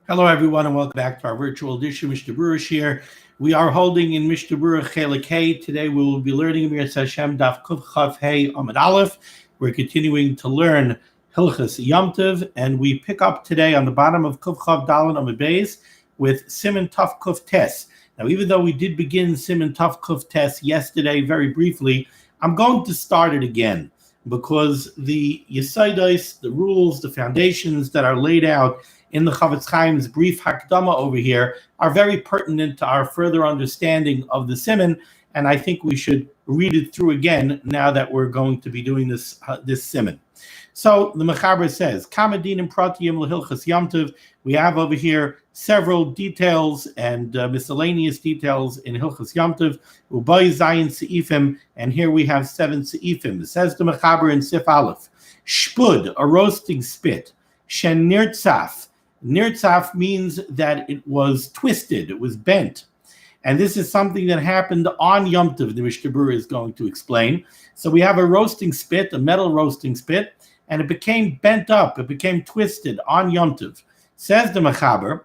Hello, everyone, and welcome back to our virtual Dirshu Mishnah Berurah here. We are holding in Mishnah Berurah Chelik Hey. Today we will be learning Miras Hashem Daf Kuf Chav Hey Amud Aleph. We're continuing to learn Hilchas Yom Tov, and we pick up today on the bottom of Kuf Chav Dalet Amud Beis with Siman Tov Kuf Tes. Now, even though we did begin Siman Tov Kuf Tes yesterday very briefly, I'm going to start it again because the Yesodos, the rules, the foundations that are laid out in the Chavetz Chaim's brief Hakdama over here are very pertinent to our further understanding of the Siman, and I think we should read it through again now that we're going to be doing this Siman. So the Mechaber says, Kamadinim Pratiyim L'Hilchas Yom Tov. We have over here several details and miscellaneous details in Hilchas Yom Tov, Ubay Zayin Seifim, and here we have 7 Seifim. It says the Mechaber in Sif Aleph, Shpud, a roasting spit, Shen Nirtzaf. Nirtzaf means that it was twisted, it was bent. And this is something that happened on Yom Tov, the Mishnah Berurah is going to explain. So we have a roasting spit, a metal roasting spit, and it became bent up, it became twisted on Yom Tov. Says the Mechaber,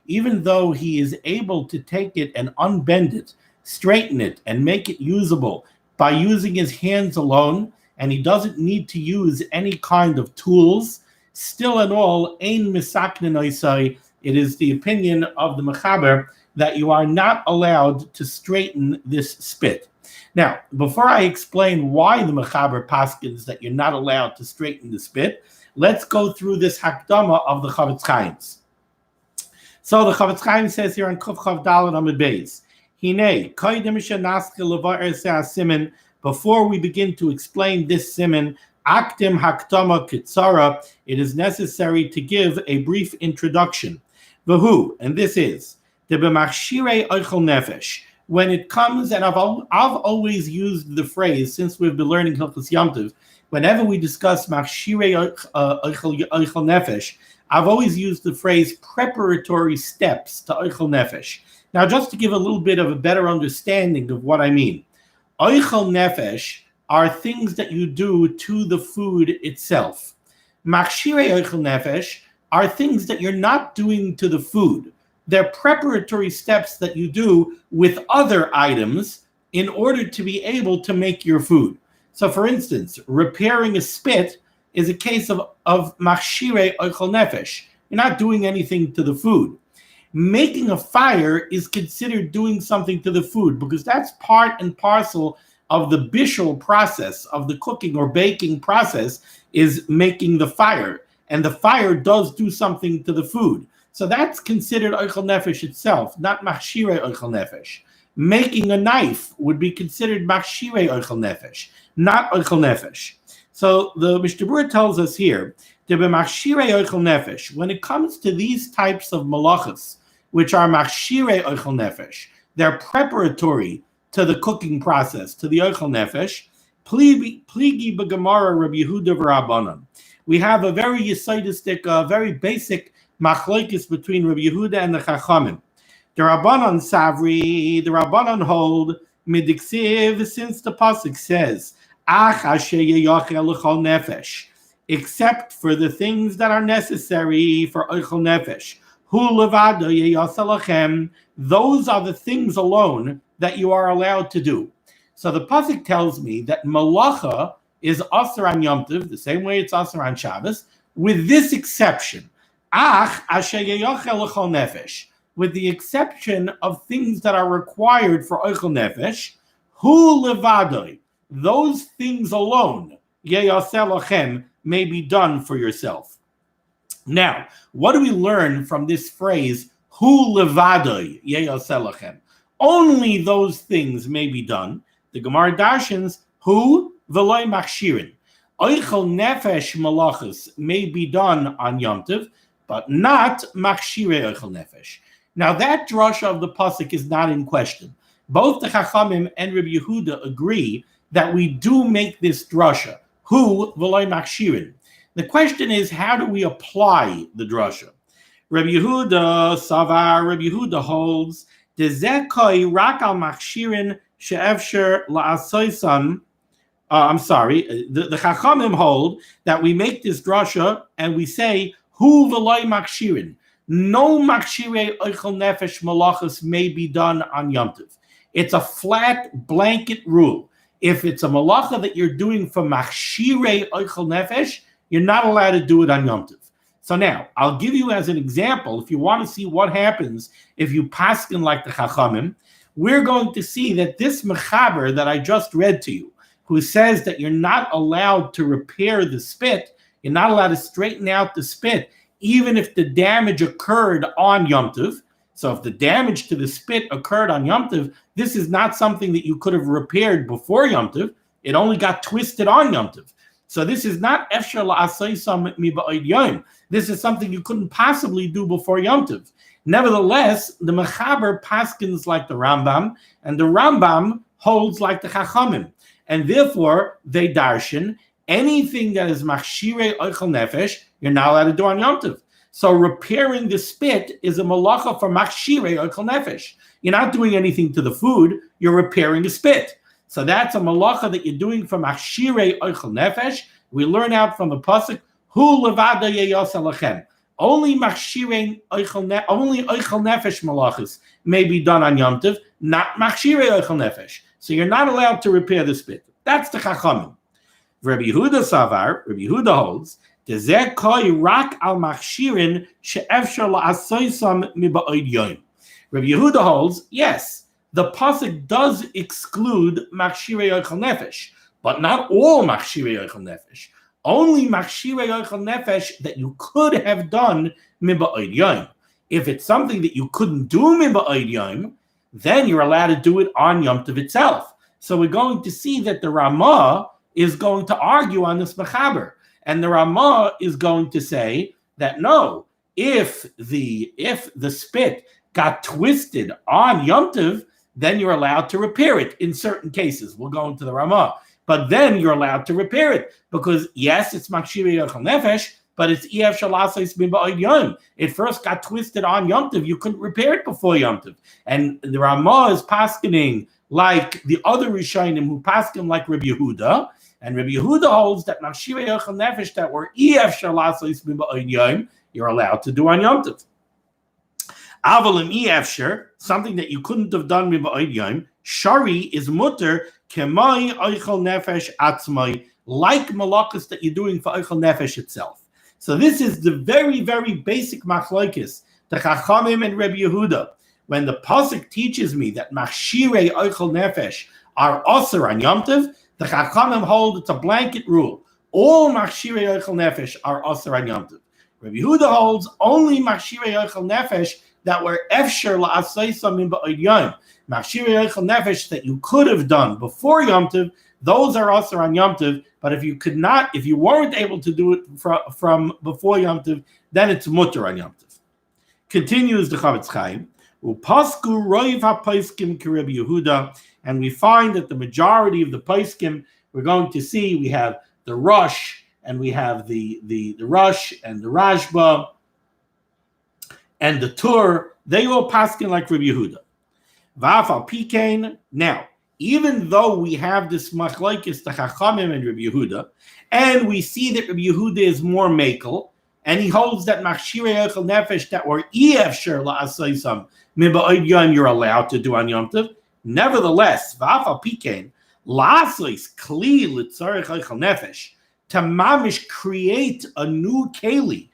even though he is able to take it and unbend it, straighten it, and make it usable by using his hands alone, and he doesn't need to use any kind of tools, still and all, ein misaknin oisai. It is the opinion of the Mechaber that you are not allowed to straighten this spit. Now, before I explain why the Mechaber paskins that you're not allowed to straighten the spit, let's go through this Hakdama of the Chavetz Chaim's. So the Chavetz Chaim says here on Kuf Chav Dalet Amud Beis, Hinei, koydem shenaske levaer siman. Before we begin to explain this Siman, Akdim Hakdama Kitzara, it is necessary to give a brief introduction. Vahu, and this is the b'machshirei ochel nefesh. When it comes, and I've always used the phrase since we've been learning Hilchas Yom Tov, whenever we discuss machshirei ochel nefesh, I've always used the phrase preparatory steps to ochel nefesh. Now, just to give a little bit of a better understanding of what I mean. Ochel nefesh are things that you do to the food itself. Machshirei ochel nefesh are things that you're not doing to the food. They're preparatory steps that you do with other items in order to be able to make your food. So, for instance, repairing a spit is a case of machshirei ochel nefesh. You're not doing anything to the food. Making a fire is considered doing something to the food because that's part and parcel of the bishul process, of the cooking or baking process, is making the fire. And the fire does do something to the food. So that's considered ochel nefesh itself, not machshirei ochel nefesh. Making a knife would be considered machshirei ochel nefesh, not ochel nefesh. So the Mishnah Berurah tells us here, machshirei ochel nefesh, when it comes to these types of melachas, which are machshirei ochel nefesh, they're preparatory to the cooking process, to the ochel nefesh. Pligi b'gemara Rabbi Yehuda v'Rabbanan. We have a very yesodistic, very basic machlokes between Rabbi Yehuda and the Chachamim. The Rabbanan Savri, the Rabbanan hold midiksiv, since the pasuk says ach asher yeyachel l'chol nefesh, except for the things that are necessary for ochel nefesh. Hu levado yeyaseh lachem, those are the things alone that you are allowed to do. So the pasuk tells me that melachah is asur on Yom Tov, the same way it's asur on Shabbos, with this exception. Ach asher yeyachel l'chol nefesh, with the exception of things that are required for ochel nefesh. Hu levadoi, those things alone, yeyaseh lachem, may be done for yourself. Now, what do we learn from this phrase, hu levadoi yeyaseh lachem? Only those things may be done. The Gemara darshans, hu v'loi machshirin. Ochel nefesh melachos may be done on Yom Tov, but not machshirei ochel nefesh. Now that drasha of the pasuk is not in question. Both the Chachamim and Rabbi Yehuda agree that we do make this drasha, hu v'loi machshirin. The question is, how do we apply the drasha? Rabbi Yehuda savar, Rabbi Yehuda holds, Dezekoi rak al machshirin she'efsher la'asoisan I'm sorry, the Chachamim hold that we make this drasha and we say, Hu v'loy makshirin. No makshirei ochel nefesh melachas may be done on Yom Tov. It's a flat blanket rule. If it's a melachah that you're doing for makshirei ochel nefesh, you're not allowed to do it on Yom Tov. So now, I'll give you as an example, if you want to see what happens if you paskin like the Chachamim, we're going to see that this mechaber that I just read to you, who says that you're not allowed to repair the spit, you're not allowed to straighten out the spit, even if the damage occurred on Yom Tov. So if the damage to the spit occurred on Yom Tov, this is not something that you could have repaired before Yom Tov. It only got twisted on Yom Tov. So this is not efshar la'asaysam miba'id yom. This is something you couldn't possibly do before Yom Tov. Nevertheless, the mechaber paskins like the Rambam, and the Rambam holds like the Chachamim. And therefore, they darshan, anything that is machshirei ochel nefesh, you're not allowed to do on Yom Tov. So repairing the spit is a melachah for machshirei ochel nefesh. You're not doing anything to the food, you're repairing the spit. So that's a melachah that you're doing for machshirei ochel nefesh. We learn out from the pasuk, Hu levada yeyasa lachem. Only machshirei only ochel nefesh melachas may be done on Yom Tov, not machshirei ochel nefesh. So you're not allowed to repair the spit. That's the Chachamim. Rabbi Yehuda Savar, Rabbi Yehuda holds, Dezer koi rak al machshirin she'efshar la'asoysam miba'od yom. Rabbi Yehuda holds, yes, the pasuk does exclude machshirei ochel nefesh, but not all machshirei ochel nefesh. Only machshirei ochel nefesh that you could have done miba'od yom. If it's something that you couldn't do miba'od yom, then you're allowed to do it on Yom Tov itself. So we're going to see that the Ramah is going to argue on this mechaber. And the Ramah is going to say that no, if the spit got twisted on Yom Tov, then you're allowed to repair it in certain cases. We'll go into the Ramah. But then you're allowed to repair it because, yes, it's machshirei ochel nefesh, but it's EF Shalasais B'Ba'id Yom. It first got twisted on Yom Tov. You couldn't repair it before Yom Tov. And the Ramah is paskening like the other Rishonim who pasken like Rabbi Yehuda. And Rabbi Yehuda holds that Machshirei Ochel Nefesh that were EF Shalasais B'Ba'id Yom, you're allowed to do on Yom Tov. Avalim EF something that you couldn't have done B'Ba'id Yom, Shari is mutter kemai Ochel Nefesh atzmai, like malachas that you're doing for Ochel Nefesh itself. So this is the very, very basic machlokes, the Chachamim and Rabbi Yehuda. When the pasuk teaches me that machshirei ochel nefesh are osir on Yom Tov, the Chachamim hold it's a blanket rule. All machshirei ochel nefesh are osir on Yom Tov. Rabbi Yehuda holds only machshirei ochel nefesh that were efshar la'asaysam min ba'od yom. Machshirei ochel nefesh that you could have done before Yom Tov, those are also on Yom Tov, but if you weren't able to do it from before Yom Tov, then it's mutter on Yom Tov. Continues the Chavetz Chaim, Upasku roiv ha-paiskim ki Rabbi Yehuda, and we find that the majority of the paiskim, we're going to see, we have the Rosh, and we have the Rosh, and the Rashba, and the Tur, they all paskin like Rabbi Yehuda. V'afal pikein, now, even though we have this machlokes, the Chachamim and Rabbi Yehuda, and we see that Rabbi Yehuda is more makel, and he holds that machshirei ochel nefesh that were efshar la'asaysam miba'od yom you're allowed to do on Yom Tov. Nevertheless, v'afal pikein la'asais kli l'tzarech ochel nefesh to mamish create a new keli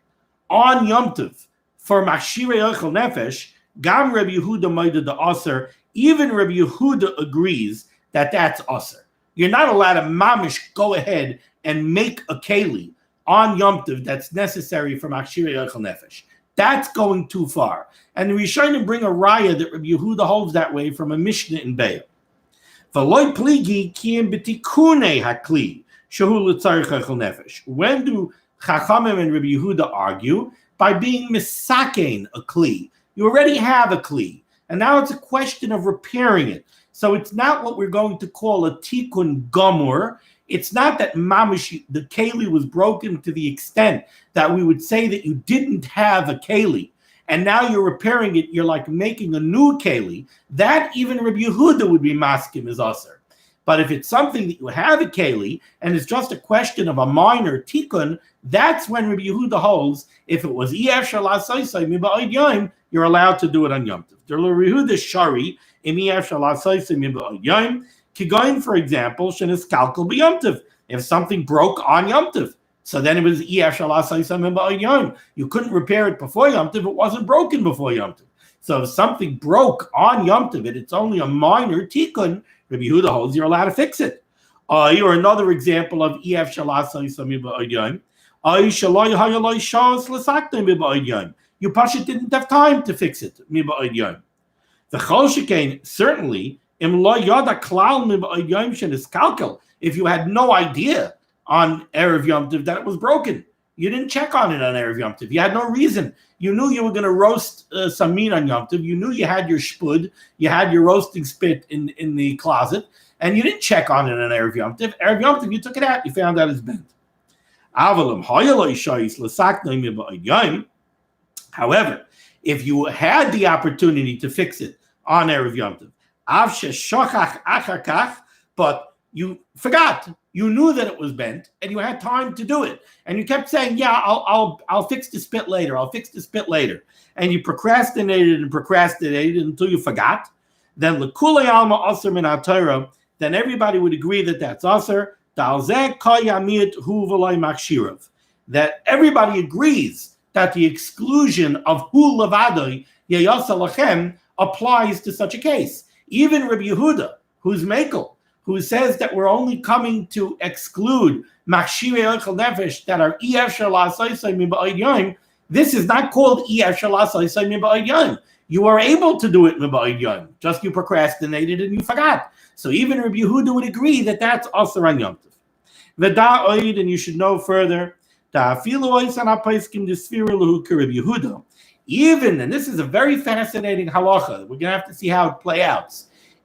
on Yom Tov for machshirei ochel nefesh. Gam Rabbi Yehuda moida the aser. Even Rabbi Yehuda agrees that that's aser. You're not allowed to mamish go ahead and make a keli on Yom Tov that's necessary for machshirei ochel nefesh. That's going too far. And the Rishonim bring a raya that Rabbi Yehuda holds that way from a Mishnah in Be'er. V'loi pligi kiyem b'tikunei hakli shehu l'tzarech ochel nefesh. When do Chachamim and Rabbi Yehuda argue? By being misakein a kli. You already have a kli. And now it's a question of repairing it. So it's not what we're going to call a tikkun gamur. It's not that mamish, the keli was broken to the extent that we would say that you didn't have a keli. And now you're repairing it. You're like making a new keli. That even Rabbi Yehuda would be maskim as aser. But if it's something that you have a keli and it's just a question of a minor tikkun, that's when Rabbi Yehuda holds if it was you're allowed to do it on Yom Tov. Rabbi Yehuda shari kigoin, for example, shenis kalkal b'Yom Tov. If something broke on Yom Tov, so then it was you couldn't repair it before Yom Tov. It wasn't broken before Yom Tov. So if something broke on Yom Tov and it's only a minor tikkun, Rabbi Yehuda holds you're allowed to fix it. Or another example of you Pasha didn't have time to fix it. The Chol certainly, if you had no idea on Erev Yom Tov that it was broken, you didn't check on it on Erev Yom Tov. You had no reason. You knew you were going to roast some meat on Yom Tov. You knew you had your shpud, you had your roasting spit in the closet, and you didn't check on it on Erev Yom Tov. Erev Yom Tov, you took it out. You found out it's bent. However, if you had the opportunity to fix it on Erev Yom Tov, but you forgot, you knew that it was bent, and you had time to do it, and you kept saying, "Yeah, I'll fix the spit later. I'll fix the spit later," and you procrastinated until you forgot. Then l'kulei alma aser min HaTorah. Then everybody would agree that that's aser. That everybody agrees that the exclusion of hu levadoi yeyasa lachem applies to such a case. Even Rabbi Yehuda, who's mekel, who says that we're only coming to exclude machshirei ochel nefesh that are efshar la'asosai miba'od yom. This is not called efshar la'asosai miba'od yom. You are able to do it miba'od yom, just you procrastinated and you forgot. So even Rabbi Yehuda would agree that that's also on Yom Tov. V'da'oid, and you should know further, even, and this is a very fascinating halacha, we're going to have to see how it plays out.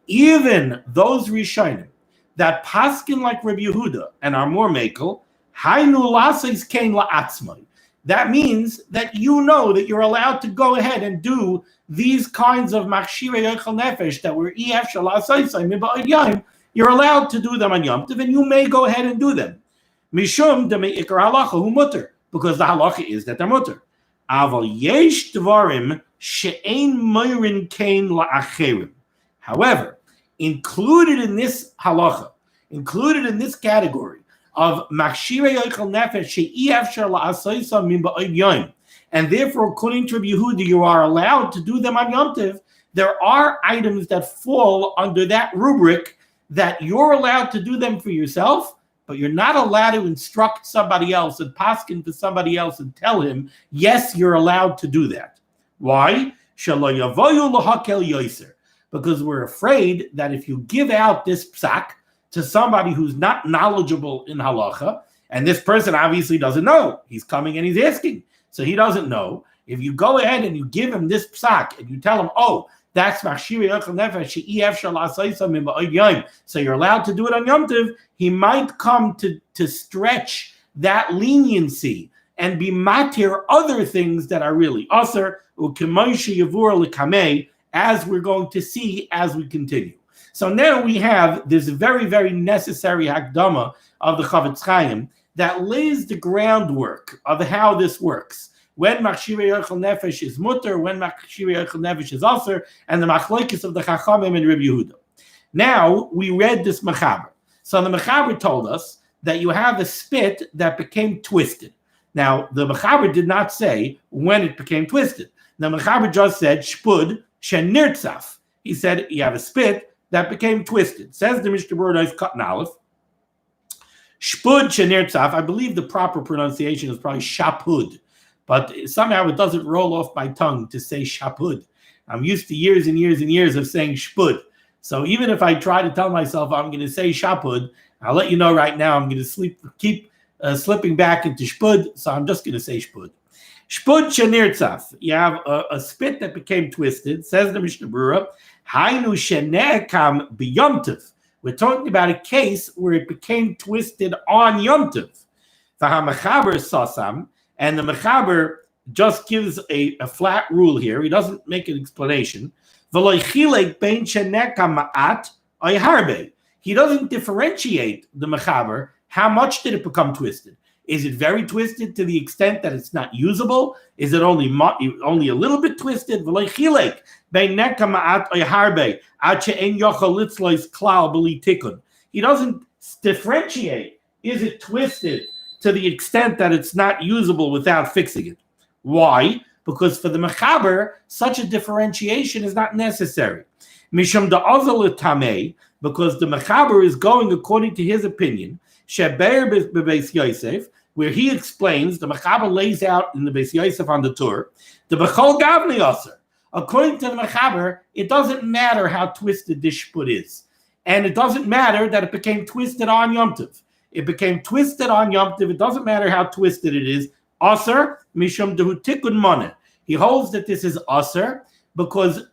Even those Rishonim that paskin like Rabbi Yehuda and are more mekel, hainu laseis kein la'atzmai. That means that you know that you're allowed to go ahead and do these kinds of machshirei ochel nefesh that were efshar la'aseisai miba'od yom. You're allowed to do them on Yom Tov, and you may go ahead and do them. Mishum demeikar halacha hu mutter, because the halacha is that they're mutter. Aval yesh dvarim she'ein moirin kein la'acherim. However, included in this halacha, included in this category of machshirei ochel nefesh she'efshar la'aseisai miba'od yom, and therefore, according to Rabbi Yehuda, you are allowed to do them on Yom Tov. There are items that fall under that rubric that you're allowed to do them for yourself, but you're not allowed to instruct somebody else and paskin to somebody else and tell him, yes, you're allowed to do that. Why? Because we're afraid that if you give out this psak to somebody who's not knowledgeable in halacha, and this person obviously doesn't know, he's coming and he's asking, so he doesn't know. If you go ahead and you give him this psak and you tell him, oh, that's machshirei ochel nefesh she'efshar la'aseisai miba'od yom, so you're allowed to do it on Yom Tov, he might come to stretch that leniency and be matir other things that are really aser, u'kemoishe yavur l'kamei, as we're going to see as we continue. So now we have this very, very necessary hakdama of the Chavetz Chaim that lays the groundwork of how this works. When machshirei ochel nefesh is mutter, when machshirei ochel nefesh is aser, and the machlokes of the Chachamim and Rabbi Yehuda. Now we read this mechaber. So the mechaber told us that you have a spit that became twisted. Now the mechaber did not say when it became twisted. The mechaber just said shpud shenirtzaf. He said you have a spit that became twisted. Says the Mishnah Berurah cut in aleph. Shpud shenirtzaf. I believe the proper pronunciation is probably shapud. But somehow it doesn't roll off my tongue to say shapud. I'm used to years and years and years of saying shpud. So even if I try to tell myself I'm going to say shapud, I'll let you know right now I'm going to keep slipping back into shpud. So I'm just going to say shpud. Shpud shenirtzaf. You have a spit that became twisted. Says the Mishnah Berurah, hainu shenekam b'Yom Tov. We're talking about a case where it became twisted on Yom Tov. V'hamachaber sasam. And the mechaber just gives a flat rule here. He doesn't make an explanation. He He doesn't differentiate the mechaber. How much did it become twisted? Is it very twisted to the extent that it's not usable? Is it only a little bit twisted? He doesn't differentiate. Is it twisted to the extent that it's not usable without fixing it? Why? Because for the mechaber, such a differentiation is not necessary. Mishum da'azal tamei, because the mechaber is going according to his opinion. Sheber bebeis Yosef, where he explains, the mechaber lays out in the Beis Yosef on the tour, the bechol gavni aser. According to the mechaber, it doesn't matter how twisted this shput is, and it doesn't matter that it became twisted on Yom Tov. It became twisted on Yom Tov. It doesn't matter how twisted it is. Aser mishum dehu tikun moneh. He holds that this is aser because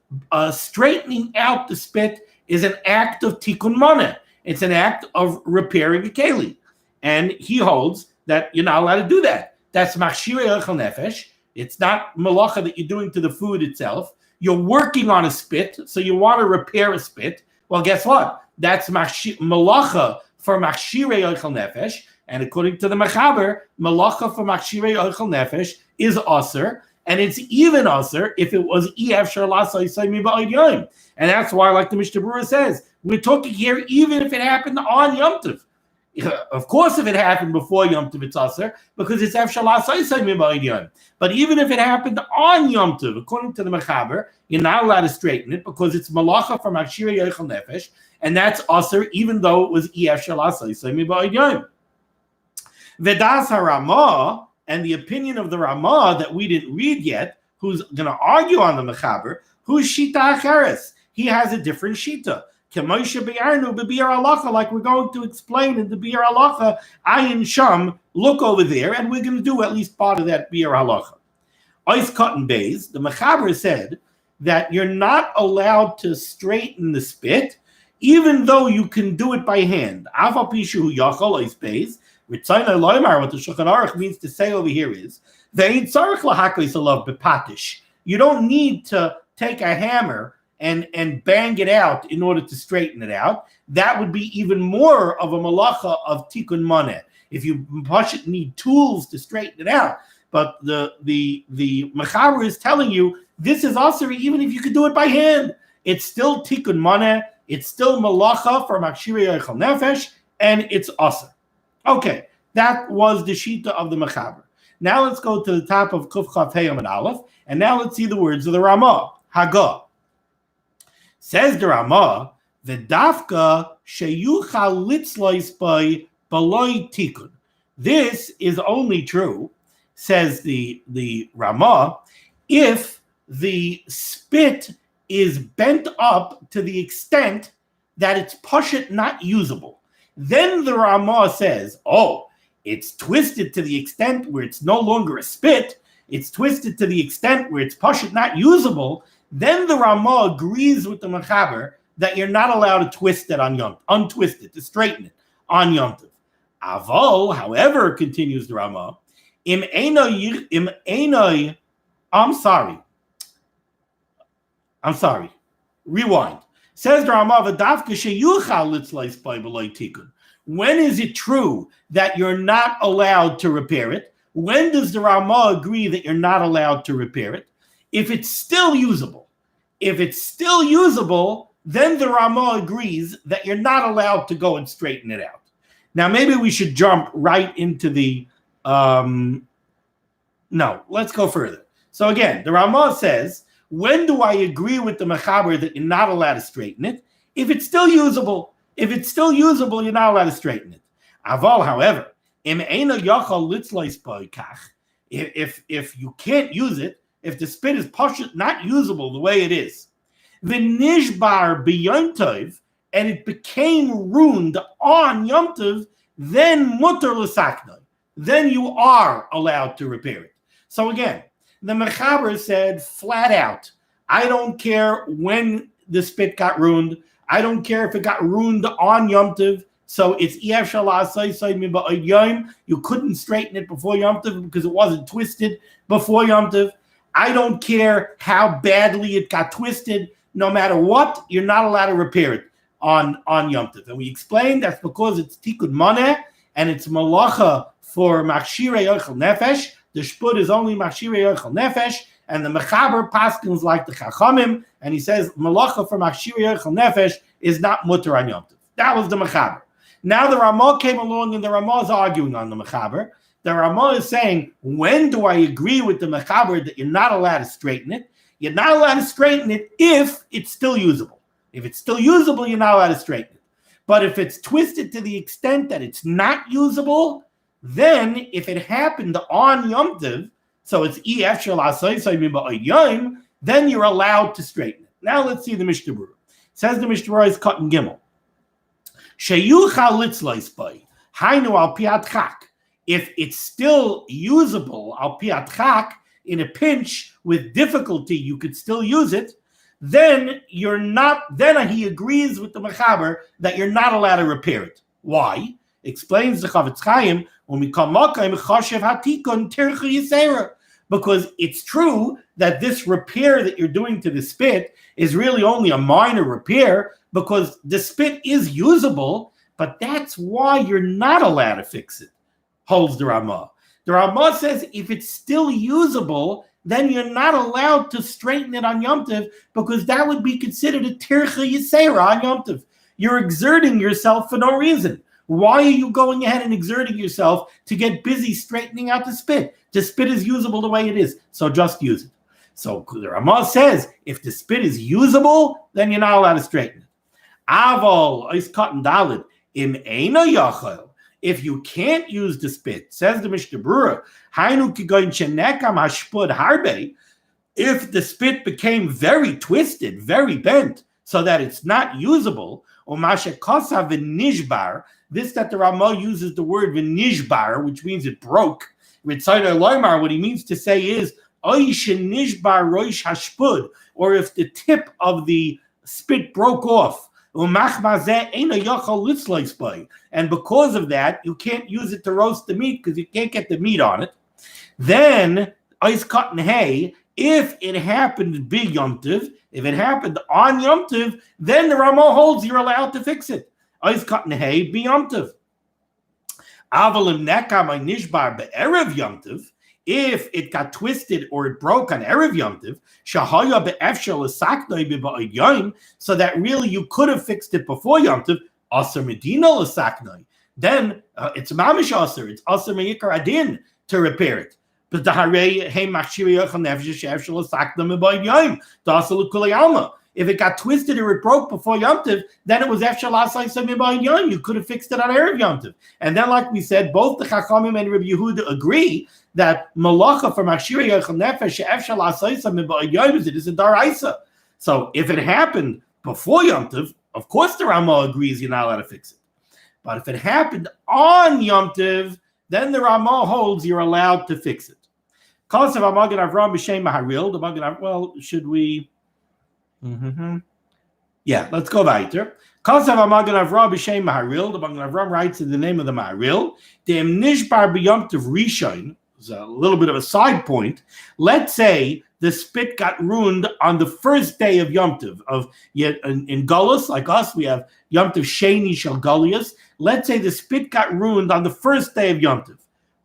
straightening out the spit is an act of tikkun moneh. It's an act of repairing a keli. And he holds that you're not allowed to do that. That's machshirei ochel nefesh. It's not melachah that you're doing to the food itself. You're working on a spit, so you want to repair a spit. Well, guess what? That's melachah for machshirei ochel nefesh. And according to the mechaber, melachah for machshirei ochel nefesh is aser. And it's even aser if it was efshar l'asay saymi ba'od yom. And that's why, like the Mishnah Berurah says, we're talking here even if it happened on Yom Tov. Of course, if it happened before Yom Tov, it's aser because it's efshar l'asay saymi ba'od yom. But even if it happened on Yom Tov, according to the mechaber, you're not allowed to straighten it because it's malacha from machshirei ochel nefesh, and that's aser even though it was efshar l'asay saymi ba'od yom. Vedas haRamah. And the opinion of the Ramah that we didn't read yet, who's going to argue on the mechaber, who's shita acheres. He has a different shita. Like we're going to explain in the biur halacha, ayin sham, look over there, and we're going to do at least part of that biur halacha. Ois cotton bays, the mechaber said that you're not allowed to straighten the spit, even though you can do it by hand. Afa pishu yachol ois bays. What the Shulchan Aruch means to say over here is, you don't need to take a hammer and bang it out in order to straighten it out. That would be even more of a malacha of tikkun moneh. If you need tools to straighten it out. But the mechaber is telling you this is also even if you could do it by hand. It's still tikkun moneh. It's still malacha for machshirei ochel nefesh, and it's aser. Okay, that was the shita of the mechaber. Now let's go to the top of Kuf Chaf Hey Amud Aleph, and now let's see the words of the Ramah. Hagah. Says the Ramah, V'dafka sheyuchal litzlois by baloi tikun. This is only true, says the Ramah, if the spit is bent up to the extent that it's pashut not usable. Then the Ramah says, it's twisted to the extent where it's no longer a spit. It's twisted to the extent where it's pashut not usable. Then the Ramah agrees with the mechaber that you're not allowed to twist it on Yom Tov, untwist it, to straighten it on Yom Tov. Avol, however, continues the Ramah, I'm sorry. Rewind. Says the Ramah, when is it true that you're not allowed to repair it? When does the Ramah agree that you're not allowed to repair it? If it's still usable. If it's still usable, then the Ramah agrees that you're not allowed to go and straighten it out. Now, maybe we should jump right into the... No, let's go further. So again, the Ramah says, when do I agree with the mechaber that you're not allowed to straighten it? If it's still usable. If it's still usable, you're not allowed to straighten it. Aval, however, if you can't use it, if the spit is not usable the way it is, the nishbar b'Yom Tov, and it became ruined on Yom Tov, then mutar l'saknoi. Then you are allowed to repair it. So again, the mechaber said flat out, I don't care when the spit got ruined. I don't care if it got ruined on Yom Tov. So it's efshar l'asay saymi ba'od yom. You couldn't straighten it before Yom Tov because it wasn't twisted before Yom Tov. I don't care how badly it got twisted. No matter what, you're not allowed to repair it. on Yom Tov. And we explained that's because it's tikkun maneh and it's melachah for machshirei ochel nefesh. The shpud is only machshirei ochel nefesh, and the mechaber paskins like the chachamim, and he says melachah for machshirei ochel nefesh is not mutter on Yom Tov. That was the mechaber. Now the Ramah came along, and the Ramah is arguing on the mechaber. The Ramah is saying, when do I agree with the mechaber that you're not allowed to straighten it? You're not allowed to straighten it if it's still usable. If it's still usable, you're not allowed to straighten it. But if it's twisted to the extent that it's not usable, then if it happened on Yom Tov, so it's then you're allowed to straighten it. Now let's see the Mishnah Berurah. Says the Mishnah Berurah is cut in Gimel. If it's still usable, al piatchak, in a pinch with difficulty, you could still use it. Then you're not. Then he agrees with the mechaber that you're not allowed to repair it. Why? Explains the Chavetz Chaim when we come chashev hatikun tircha yisera, because it's true that this repair that you're doing to the spit is really only a minor repair because the spit is usable, but that's why you're not allowed to fix it. Holds the Ramah. The Ramah says if it's still usable, then you're not allowed to straighten it on Yom Tov because that would be considered a tircha yisera on Yom Tov. You're exerting yourself for no reason. Why are you going ahead and exerting yourself to get busy straightening out the spit? The spit is usable the way it is, so just use it. So the Ramah says if the spit is usable, then you're not allowed to straighten it. Aval is cotton dalid im eino yachol. If you can't use the spit, says the Mishnah Berurah, if the spit became very twisted, very bent, so that it's not usable, this that the Ramah uses the word v'nishbar, which means it broke. What he means to say is, or if the tip of the spit broke off, and because of that, you can't use it to roast the meat because you can't get the meat on it. Then, ice cut and hay, if it happened big Yom Tov, if it happened on Yom Tov, then the Ramah holds you're allowed to fix it. Ice cut and hay, be Yom Tov. Avalim nekam nishbar be'erev Yom Tov, if it got twisted or it broke on Erev Yom Tov, shahaya be'efshel l'saknoi b'ba'id yom, so that really you could have fixed it before Yom Tov, aser medina l'saknoi. Then it's mamish aser, it's aser me'ikar adin to repair it. But the harei hey machshiri yochel nefesh she'efshel l'saknoi b'ba'id yom, d'aser l'kulei alma. If it got twisted or it broke before Yom Tov, then it was Efshel Asai Samim Yom. You could have fixed it on Erev Yom Tov. And then, like we said, both the Chachamim and Rabbi Yehuda agree that melachah for Machshirei Yochel Nefesh Efshel Asai Samim Yom is a daraisa. So if it happened before Yom Tov, of course the Ramah agrees you're not allowed to fix it. But if it happened on Yom Tov, then the Ramah holds you're allowed to fix it. Well, should we? Yeah, let's go weiter. Kasav Magen Avraham b'shem Maharil. The Magen Avraham writes in the name of the Maharil. Dem nishbar b'yom tov rishon. It's a little bit of a side point. Let's say the spit got ruined on the first day of Yom Tov. In Gullus, like us, we have Yom Tov Sheni Shel Gulius. Let's say the spit got ruined on the first day of Yom Tov.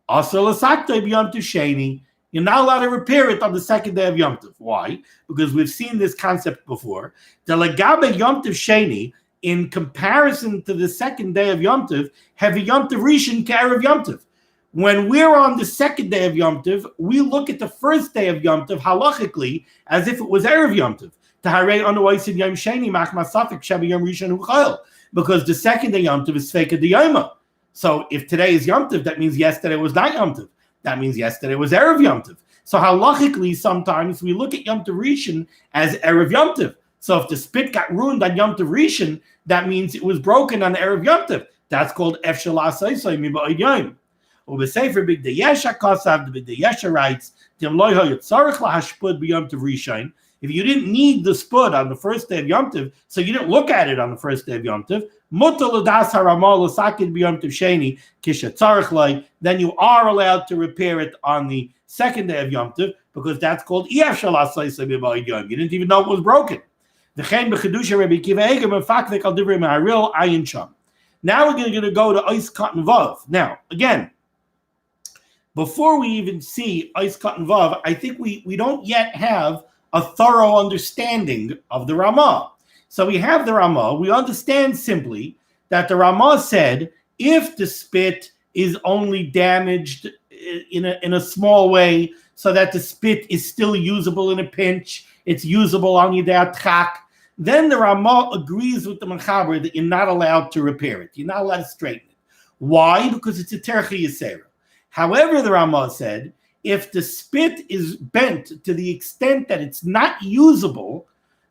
Also, l'saktoi b'yom tov Sheni. You're not allowed to repair it on the second day of Yom Tov. Why? Because we've seen this concept before. The Lagabe Yom Tov Sheni, in comparison to the second day of Yom Tov, have a Yom Tov Rishon K'erev Yom Tov. When we're on the second day of Yom Tov, we look at the first day of Yom Tov halachically as if it was Erev Yom Tov. Because the second day Yom Tov is Feika D'Yoma. So if today is Yom Tov, that means yesterday was not Yom Tov. That means yesterday was Erev Yom Tov. So halachically, sometimes we look at Yom Tov Rishon as Erev Yom Tov. So if the spit got ruined on Yom Tov Rishon, that means it was broken on Erev Yom Tov. That's called Efshel Asay Miba'id Yom. Ubesefer Big Deyesha Kasav, the Big Deyesha writes, Tim Loiho Yitzarech LaHashpud B'Yom Tov Rishon. If you didn't need the spud on the first day of Yom Tov, so you didn't look at it on the first day of Yom Tov, then you are allowed to repair it on the second day of Yom Tov, because that's called you didn't even know it was broken. Now we're going to go to Ois Cotton Vav. Now, again, before we even see Ois Cotton Vav, I think we don't yet have a thorough understanding of the Ramah. So we have the Ramah. We understand simply that the Ramah said, if the spit is only damaged in a small way, so that the spit is still usable in a pinch, it's usable on Yedei Tchak, then the Ramah agrees with the Mechaber that you're not allowed to repair it. You're not allowed to straighten it. Why? Because it's a Terchi Yisera. However, the Ramah said, if the spit is bent to the extent that it's not usable,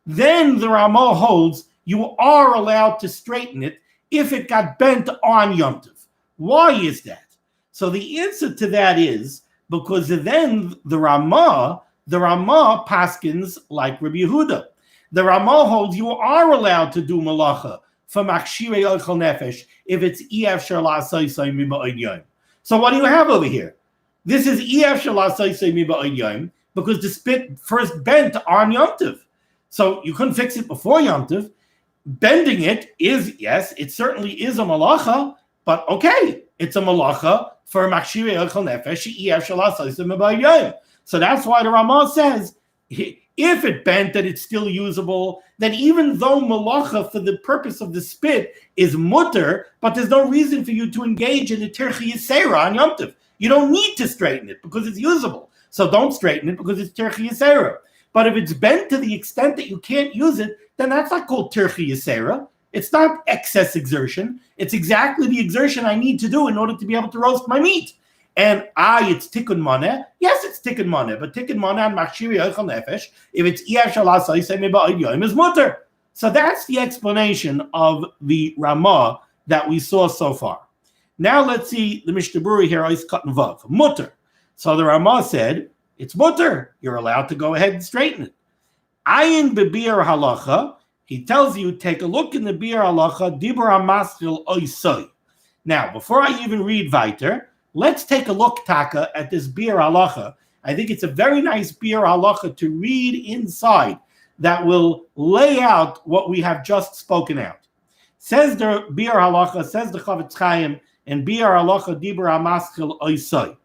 then the Ramah holds you are allowed to straighten it if it got bent on Yom Tov. Why is that? So the answer to that is because then the Ramah paskins like Rabbi Yehuda. The Ramah holds you are allowed to do melachah for machshirei ochel nefesh if it's efshar la'asosay miba'od yom. So what do you have over here? This is efshar la'asosay miba'od yom because the spit first bent on Yom Tov. So you couldn't fix it before Yom Tov. Bending it is, yes, it certainly is a melachah, but okay, it's a melachah for machshirei ochel nefesh efshar la'asosay miba'od yom. So that's why the Ramah says, if it bent that it's still usable, then even though melachah for the purpose of the spit is mutter, but there's no reason for you to engage in the terchi yisera on Yom Tov. You don't need to straighten it because it's usable. So don't straighten it because it's terchi yisera. But if it's bent to the extent that you can't use it, then that's not called terchi yisera. It's not excess exertion. It's exactly the exertion I need to do in order to be able to roast my meat. And it's tikkun maneh. Yes, it's tikkun maneh, but tikkun maneh on machshirei ochel nefesh, if it's efshar la'asosay miba'od yom, is mutter. So that's the explanation of the Ramah that we saw so far. Now let's see the Mishnah Berurah here, Ois Cotton Vav, mutter. So the Ramah said, it's mutter. You're allowed to go ahead and straighten it. Ayin bebiur halacha, he tells you, take a look in the biur halacha, dibur hamaschil oisoi. Now, before I even read weiter, let's take a look, Taka, at this biur halacha. I think it's a very nice biur halacha to read inside that will lay out what we have just spoken out. Says the biur halacha, says the Chavetz Chaim, and biur halacha dibur hamaschil oisoi.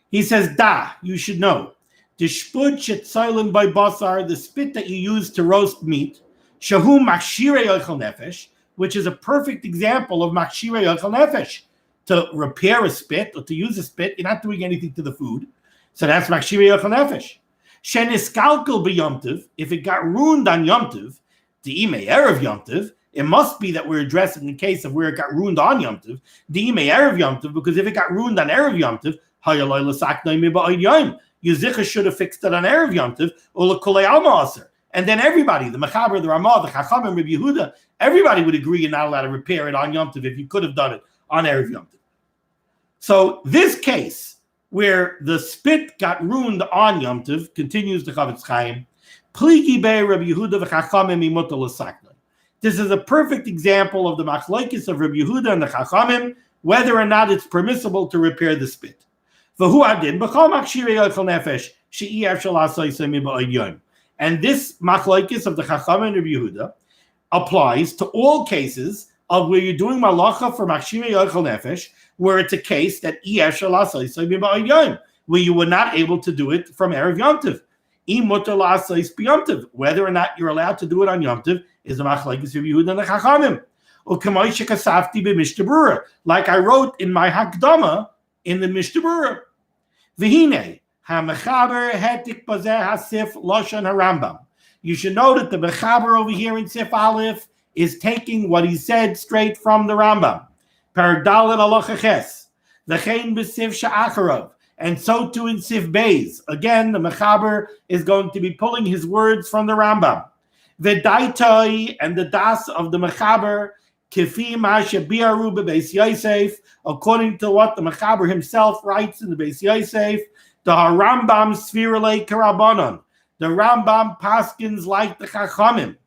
He says, you should know, the shpud shetzoilin by basar, the spit that you use to roast meat, shahu machshirei ochel nefesh, which is a perfect example of machshirei ochel nefesh. To repair a spit or to use a spit, you're not doing anything to the food. So that's machshirei ochel nefesh. Sheniskalkel b'Yom Tov, if it got ruined on Yom Tov, the imei erev Yom Tov, it must be that we're addressing the case of where it got ruined on Yom Tov, the imei erev Yom Tov, because if it got ruined on erev Yom Tov, hayaloi l'saknoi miba'od yom, Yuzikha should have fixed it on erev Yom Tov, or l'kolei alma aser. And then everybody, the Mechaber, the Ramah, the Chachamim, Rabbi Yehuda, everybody would agree you're not allowed to repair it on Yom Tov if you could have done it on erev Yom Tov. So this case where the spit got ruined on Yom Tov, continues the Chavetz Chaim, Pligi bei Rabbi Yehuda v'Chachamim imutar l'saknoi. This is a perfect example of the machlokes of Rabbi Yehuda and the Chachamim, whether or not it's permissible to repair the spit. V'hu adin b'chol machshirei ochel nefesh she'i efshar la'asosay miba'od yom. And this machlokes of the Chachamim and Rabbi Yehuda applies to all cases of where you're doing malacha for machshirei ochel nefesh, where it's a case that efshar la'asosay miba'od yom, where you were not able to do it from erev Yom Tov. Mutar la'asos b'Yom Tov, whether or not you're allowed to do it on Yom Tov is a machlokes of Yehuda and the Chachamim. U'kamoi shekasafti b'Mishnah Berurah, like I wrote in my Hakdama in the Mishnah Berurah. V'hinei ha'mechaber hetik bazeh hasif lashon harambam. You should know that the mechaber over here in Sif Aleph is taking what he said straight from the Rambam. Per dalet halacha ches, v'chein b'sif sha'acharav. And so too in Sif Beis. Again, the Mechaber is going to be pulling his words from the Rambam. V'daitoi, and the das of the Mechaber, kifi ma'ashe bi'aru be'Beis Yosef, according to what the Mechaber himself writes in the Beis Yosef, the Rambam svirale karabanon. The Rambam paskins like the Chachamim.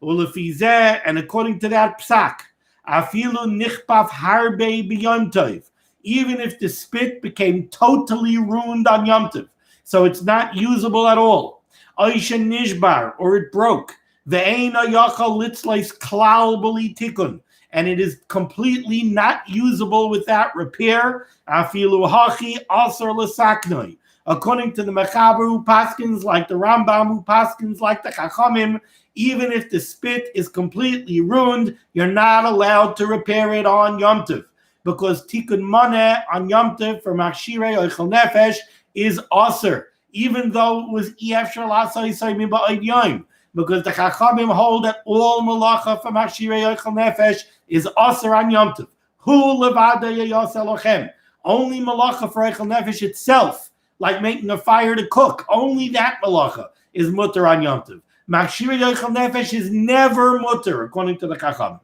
Ulefizeh, and according to that psak, afilu nichpaf harbe b'Yom Tov. Even if the spit became totally ruined on Yom Tov, so it's not usable at all. Oisha nishbar, or it broke. Ve'ena yachal litzleis klal b'li tikun, and it is completely not usable without repair. Afilu hachi asar l'saknoi. According to the Mechaber who paskins, like the Rambam who paskins, like the Chachamim, even if the spit is completely ruined, you're not allowed to repair it on Yom Tov, because Tikkun Maneh on Yom Tov for Machshirei Ochel Nefesh is Aser, even though it was Efshar L'aseh Yisayim Ba'od Yom, because the Chachamim hold that all melachah for Machshirei Ochel Nefesh is Aser on Yom Tov. Hu levada yayos Elochem. Only melachah for Ochel Nefesh itself, like making a fire to cook, only that melachah is mutter on Yom Tov. Machshirei Ochel Nefesh is never mutter, according to the Chacham.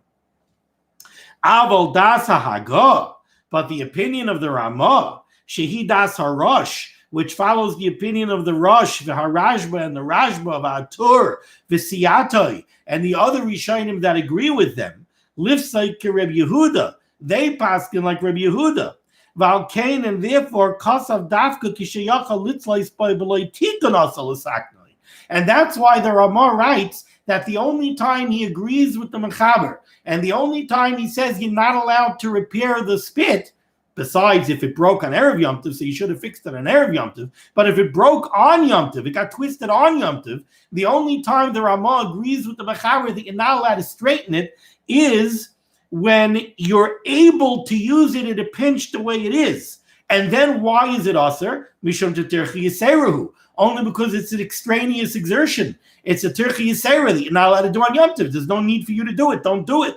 Aval das ha'Hagah, but the opinion of the Ramah, shehi das haRosh, which follows the opinion of the Rosh, the Harashba and the Rashba of HaTorah, the Siyatoi, and the other Rishonim that agree with them, lifsai ke Reb Yehuda, they paskin like Reb Yehuda. Valkain, and therefore kasav dafka kishayacha litzleis by beloy tikun asal l'saknoi. And that's why the Ramah writes that the only time he agrees with the Mechaber, and the only time he says you're not allowed to repair the spit, besides if it broke on Erev Yom Tov, so you should have fixed it on Erev Yom Tov, but if it broke on Yom Tov, it got twisted on Yom Tov, the only time the Ramah agrees with the Mechaber that you're not allowed to straighten it is when you're able to use it at a pinch the way it is. And then why is it aser? Mishum tetirchi yiserahu. Only because it's an extraneous exertion. It's a tirchi yisera that you're not allowed to do on Yom Tov. There's no need for you to do it. Don't do it.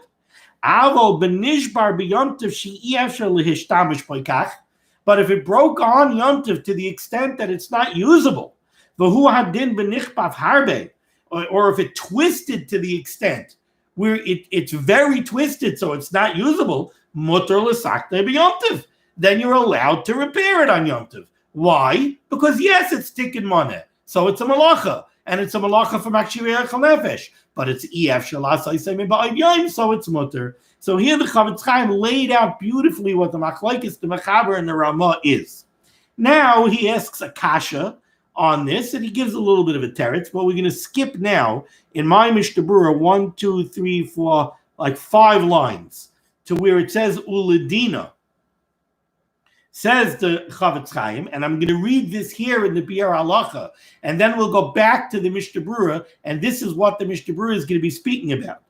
Avo benishbar b'Yom Tov she'i efshar lehishtamish poikach. But if it broke on Yom Tov to the extent that it's not usable, v'hu hadin b'nichpav harbe, or if it twisted to the extent where it's very twisted, so it's not usable, mutter l'saknei b'Yom Tov. Then you're allowed to repair it on Yom Tov. Why? Because yes, it's Tikkun Maneh, so it's a melachah, and it's a melachah for Machshirei Ochel Nefesh, but it's efshar l'aseh yisayim ba'od yom, so it's mutter. So here the Chavetz Chaim laid out beautifully what the machlokes, the Mechaber, and the Ramah is. Now he asks a kasha on this, and he gives a little bit of a teretz, but we're going to skip now in my Mishnah Berurah 1, 2, 3, 4, like 5 lines to where it says uladina. Says the Chavetz Chaim, and I'm going to read this here in the Biur Halacha, and then we'll go back to the Mishnah Berurah, and this is what the Mishnah Berurah is going to be speaking about.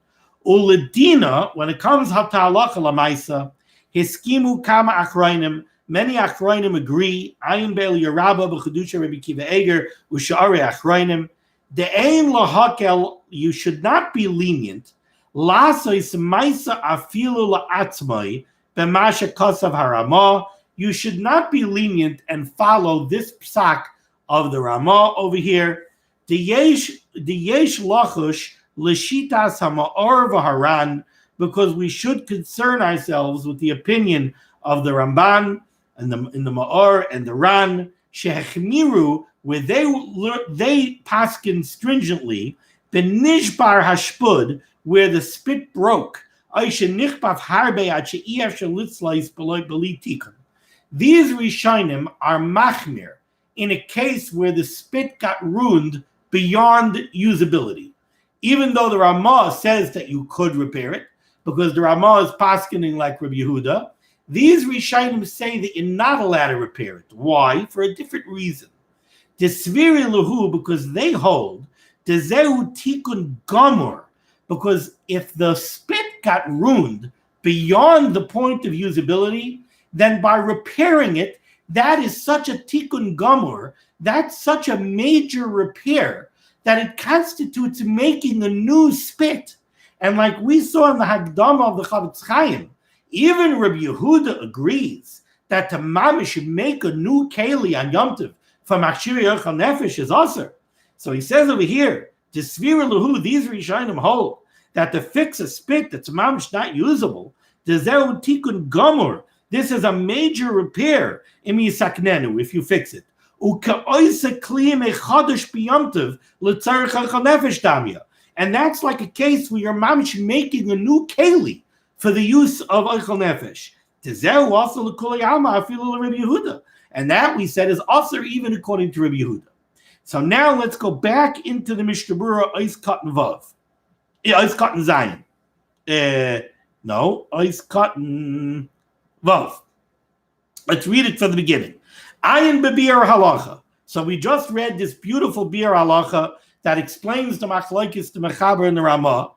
Uladina, when it comes to halacha lamaisa, hiskimu kama achroinim. Many achroinim agree. Ayin be'el Yerabba b'chedusha Rabbi Kiva Eger u'sha'arei achroinim. De'ein lahakel, you should not be lenient. Lasois maisa afilu la'atzmai b'masha kosav haramah. You should not be lenient and follow this psak of the Ramah over here. The yesh lachush l'shitas hama'or v'haran, because we should concern ourselves with the opinion of the Ramban and in the Ma'or and the Ran shehechmiru, where they paskin stringently benishbar hashpud, where the spit broke. Aisha nichpav harbe ad she'ef shelitzlais b'li tikun. These Rishonim are machmir in a case where the spit got ruined beyond usability. Even though the Ramah says that you could repair it, because the Ramah is paskening like Rabbi Yehuda, these Rishonim say that you're not allowed to repair it. Why? For a different reason. Desviri lahu, because they hold dezehu tikun gamur, because if the spit got ruined beyond the point of usability, then by repairing it, that is such a tikkun gamur, that's such a major repair, that it constitutes making a new spit. And like we saw in the Hagdama of the Chavetz Chaim, even Rabbi Yehuda agrees that to mamish make a new keli on Yom Tov for Machshirei Ochel Nefesh is aser. So he says over here, to svira lahu, these Rishonim hold that to fix a spit that's mamish not usable, dezehu tikkun gamur, this is a major repair if you fix it. And that's like a case where you're mamish making a new keli for the use of ochel nefesh. And that we said is also even according to Rabbi Yehuda. So now let's go back into the Mishnah Berurah Ois Cotton Vav. Ois Cotton Zion. No, Ois Cotton Vav. Let's read it from the beginning. Ayin b'biur halacha. So we just read this beautiful biur halacha that explains the machlokes, the mechaber, and the Ramah.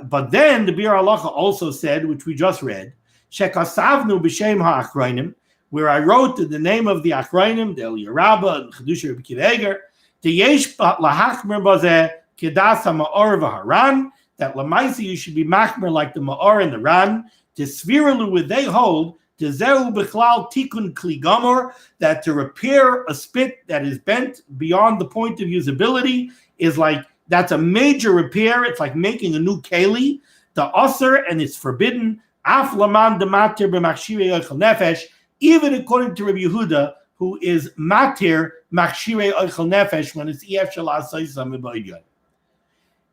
But then the biur halacha also said, which we just read, shekasavnu b'shem ha'achronim, where I wrote in the name of the achronim, the Eliyah Rabbah and Chedusha Rebbe Akiva Eiger, the yesh lahachmer bazeh kedas ha'ma'or v'haran, that lamaisi you should be machmer like the ma'or and the ran, to sviralu where they hold, to zehu b'chlal tikun kli gamor, that to repair a spit that is bent beyond the point of usability is like, that's a major repair. It's like making a new keli, the osir, and it's forbidden. Af laman dematir b'machshirei ochel nefesh, even according to Rabbi Yehuda, who is matir machshirei ochel nefesh when it's ef shalah saisam b'oidyon.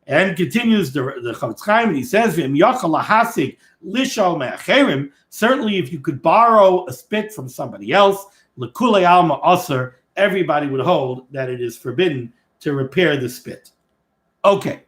And continues the Chavetz Chaim, and he says, "V'im yachal lahasig lishal me'acherim." Certainly, if you could borrow a spit from somebody else, l'kulei alma osir, everybody would hold that it is forbidden to repair the spit. Okay.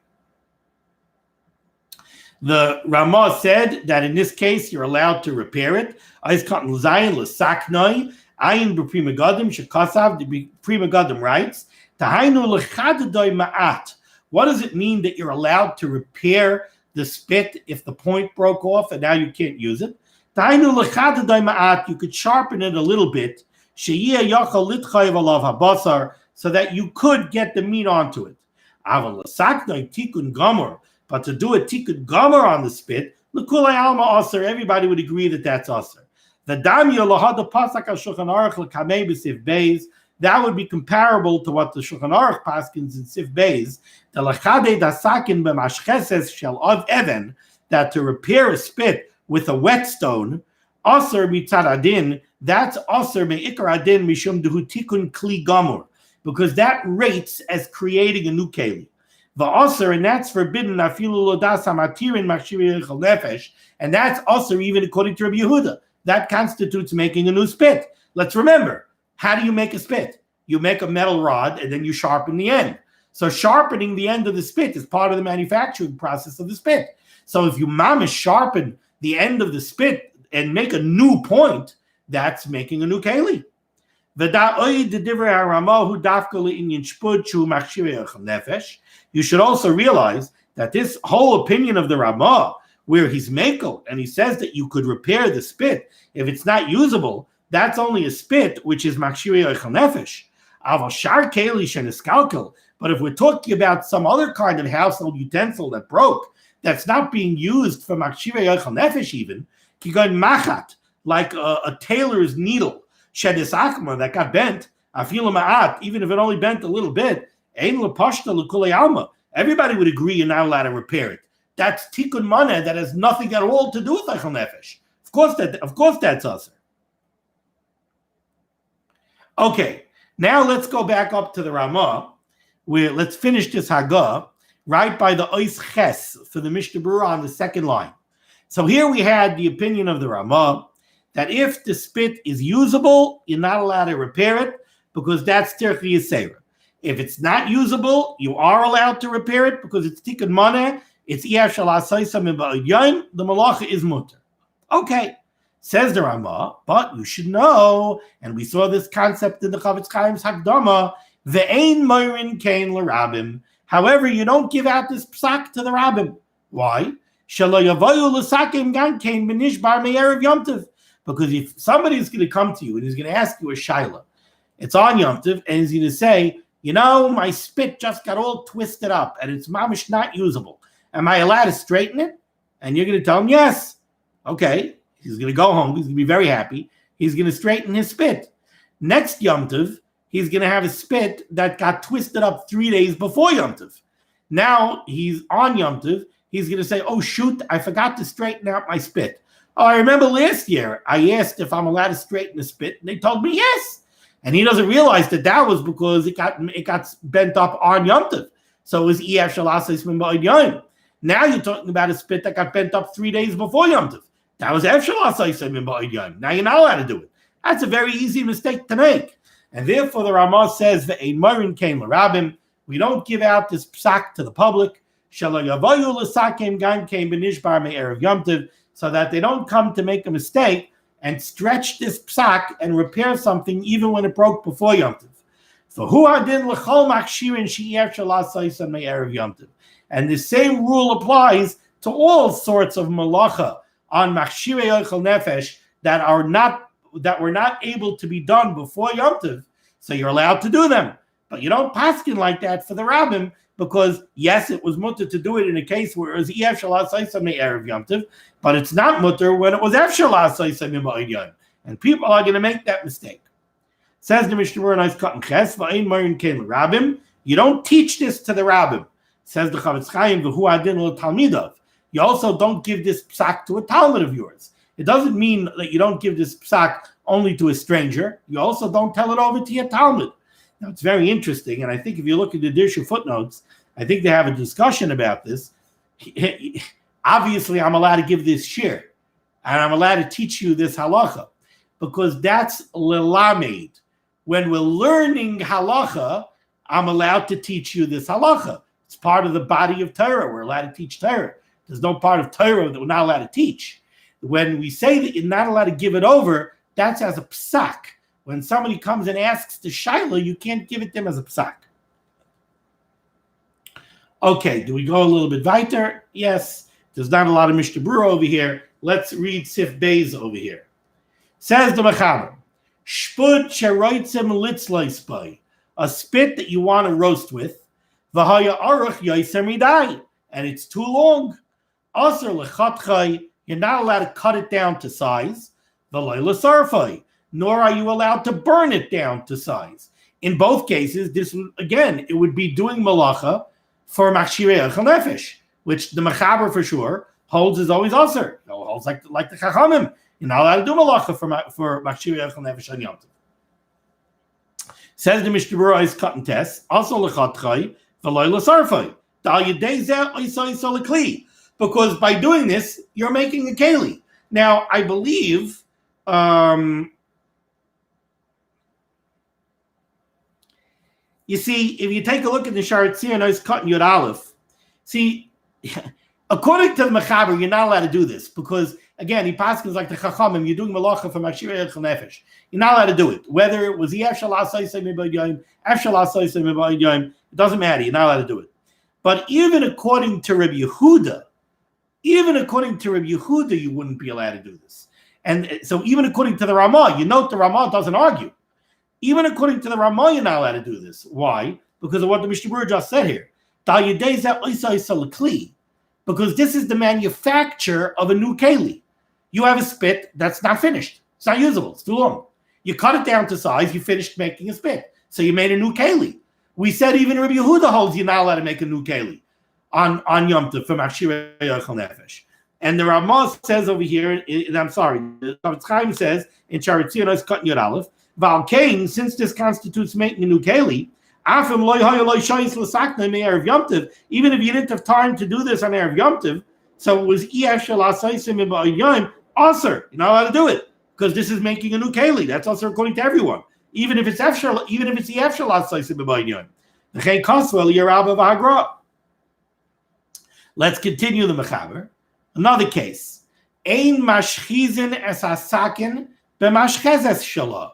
The Ramah said that in this case you're allowed to repair it. Ais cotton l'zayin l'saknoi ayin b'prima gadim shekasav. The Prima Gadim writes, "Tahainu l'chadadoi ma'at." What does it mean that you're allowed to repair the spit if the point broke off and now you can't use it? Tahainu l'chadadoi ma'at. You could sharpen it a little bit. Sheyiyah yachal litchayev alav habasar, so that you could get the meat onto it. Aval l'saknoi tikun gamor. But to do a tikkun gomer on the spit, l'kulei alma aser, everybody would agree that that's aser. The damya lahad pasak Shulchan Aruch l'kamei b'sif beis, that would be comparable to what the Shulchan Aruch paskins in Sif beis, the lachade dasakin b'mashcheses shel av even, that to repair a spit with a whetstone, aser mitzad adin, that's aser me'ikar adin mishum dehu tikkun kli gomer, because that rates as creating a new keli. V'aser, and that's forbidden. Afilu lodas hamatirin machshirei ochel nefesh, and that's also even according to Rabbi Yehuda. That constitutes making a new spit. Let's remember, how do you make a spit? You make a metal rod and then you sharpen the end. So sharpening the end of the spit is part of the manufacturing process of the spit. So if you mamish sharpen the end of the spit and make a new point, that's making a new keli. You should also realize that this whole opinion of the Ramah, where he's mekel, and he says that you could repair the spit if it's not usable, that's only a spit which is machshirei ochel nefesh. Aval shar keli sheniskalkel. But if we're talking about some other kind of household utensil that broke, that's not being used for machshirei ochel nefesh even, kigon machat, like a tailor's needle, shedis akma, that got bent, afilu ma'at, even if it only bent a little bit, ein lepashta l'kulei alma. Everybody would agree you're not allowed to repair it. That's tikkun maneh that has nothing at all to do with ochel nefesh. Of course that's us. Okay, now let's go back up to the Ramah, where let's finish this Haggah right by the Ois Ches for the Mishnah Berurah on the second line. So here we had the opinion of the Ramah that if the spit is usable, you're not allowed to repair it because that's tirchi yisera. If it's not usable, you are allowed to repair it because it's tikkun maneh, it's ef shalah saisam b'oidyon, the melachah is mutter. Okay, says the Ramah, but you should know, and we saw this concept in the Chavetz Chaim's Hakdama, ve'ein moirin kain l'rabim. However, you don't give out this psak to the rabbim. Why? Shelo yavoyu l'sakim gan kain b'nishbar me'erev Yom Tov. Because if somebody's going to come to you and he's going to ask you a shaila, it's on Yom Tov, and he's going to say, you know, my spit just got all twisted up and it's mamish not usable. Am I allowed to straighten it? And you're going to tell him yes. Okay. He's going to go home. He's going to be very happy. He's going to straighten his spit. Next Yom Tov, he's going to have a spit that got twisted up 3 days before Yom Tov. Now he's on Yom Tov. He's going to say, oh, shoot, I forgot to straighten out my spit. Oh, I remember last year I asked if I'm allowed to straighten the spit, and they told me yes. And he doesn't realize that was because it got bent up on Yom Tov. So it was ef shalah saisam b'oidyon. Now you're talking about a spit that got bent up 3 days before Yom Tov. That was ef shalah saisam b'oidyon. Now you're not allowed to do it. That's a very easy mistake to make. And therefore the Ramah says, Ve'ein morin kein l'rabim, we don't give out this psak to the public, shelo yavayu l'sakem gan kein b'nishbar me'erev Yom Tov, so that they don't come to make a mistake and stretch this psak and repair something even when it broke before Yom Tov. So hu adin l'chol machshirin she'er shalasaysan me'erev Yom Tov. And the same rule applies to all sorts of melachah on machshirei ochel nefesh that were not able to be done before Yom Tov. So you're allowed to do them, but you don't paskin like that for the rabbim, because yes, it was mutter to do it in a case where it was ef shalasaysan me'erev Yom Tov, but it's not mutter when it was ef shalasaysan me'erev Yom Tov, and people are going to make that mistake. Says the Mishnah Berurah nice cut and ches va'ein morin kein l'rabim. You don't teach this to the rabbim. Says the Chavetz Chaim, v'hu adin l'talmidav. You also don't give this psak to a talmid of yours. It doesn't mean that you don't give this psak only to a stranger. You also don't tell it over to your talmid. Now, it's very interesting, and I think if you look at the Dirshu footnotes, I think they have a discussion about this. Obviously, I'm allowed to give this shir, and I'm allowed to teach you this halacha, because that's lelamed. When we're learning halacha, I'm allowed to teach you this halacha. It's part of the body of Torah. We're allowed to teach Torah. There's no part of Torah that we're not allowed to teach. When we say that you're not allowed to give it over, that's as a psak. When somebody comes and asks the shaila, you can't give it them as a psak. Okay, do we go a little bit weiter? Yes, there's not a lot of Mishnah Berurah over here. Let's read Sif Beis over here. Says the Mechaber, Shpud sheroitzim litzlois by, a spit that you want to roast with, v'haya aruch yoiser midai, and it's too long. Aser lechatchai, you're not allowed to cut it down to size. V'loy l'sarfai, nor are you allowed to burn it down to size. In both cases, this again, it would be doing malacha for machshirei ochel nefesh, which the mechaber for sure holds is always aser. You know, holds like the chachamim. You're not allowed to do malacha for machshirei ochel nefesh on Yom Tov. Says the Mishnah Berurah is cut and test. Also lechatchai v'loy l'sarfai. Dal yedei zeh oisai solekli. Because by doing this, you're making a keli. Now, I believe you see, if you take a look at the Sharet Tzion's cut in Yud Aleph, see, according to the Mechaber, you're not allowed to do this because, again, he paskins like the Chachamim, you're doing malacha for machshirei ochel nefesh. You're not allowed to do it. Whether it was ef shalasayse meba'id yom, ef shalasayse meba'id yom, it doesn't matter. You're not allowed to do it. But even according to Rabbi Yehuda, you wouldn't be allowed to do this. And so even according to the Ramah, you note the Ramah doesn't argue. Even according to the Ramah, you're not allowed to do this. Why? Because of what the Mishnah Berurah just said here. Because this is the manufacture of a new keli. You have a spit that's not finished. It's not usable. It's too long. You cut it down to size. You finished making a spit. So you made a new keli. We said even Rabbi Yehuda holds you're not allowed to make a new keli on Yom Tov from machshirei ochel nefesh. And the Ramah says over here, I'm sorry, the Chavetz Chaim says in Sharet Tzion's cut in Yud Aleph, Val Kain, since this constitutes making a new keli, even if you didn't have time to do this on Erev Yom Tov, so it was aser. You're not allowed to do it because this is making a new keli. That's also according to everyone. Even if it's efshal, even if it's the efshal asaysim b'bayinyan. V'chein kasvel yerav v'hagra. Let's continue the mechaber. Another case. Ein mashchizin es hasakin b'mashchezes shala.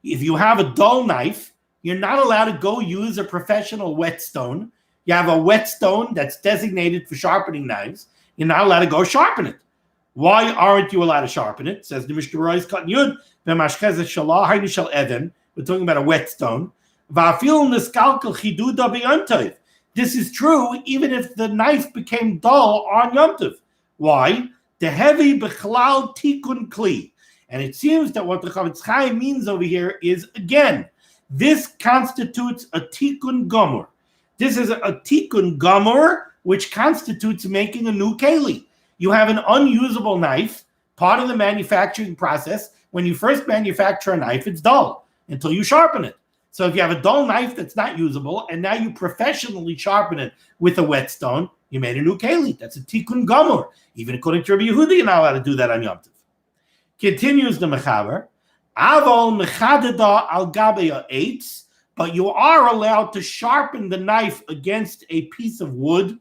If you have a dull knife, you're not allowed to go use a professional whetstone. You have a whetstone that's designated for sharpening knives. You're not allowed to go sharpen it. Why aren't you allowed to sharpen it? Says the Mishnah Berurah is cut yud b'mashchezes shala haynu shel eden. We're talking about a whetstone. Va'afil niskalkel chiduda b'yom tov. This is true even if the knife became dull on Yom Tov. Why? The heavy b'chlal tikun kli. And it seems that what the Chavetz Chaim means over here is, again, this constitutes a tikkun gomor. This is a tikkun gomor, which constitutes making a new keli. You have an unusable knife, part of the manufacturing process. When you first manufacture a knife, it's dull until you sharpen it. So if you have a dull knife that's not usable, and now you professionally sharpen it with a whetstone, you made a new keli. That's a tikkun gomor. Even according to Rabbi Yehuda, you're not allowed to do that on Yom Tov. Continues the mechaber, Avol mechadeda al gabe eitz, but you are allowed to sharpen the knife against a piece of wood,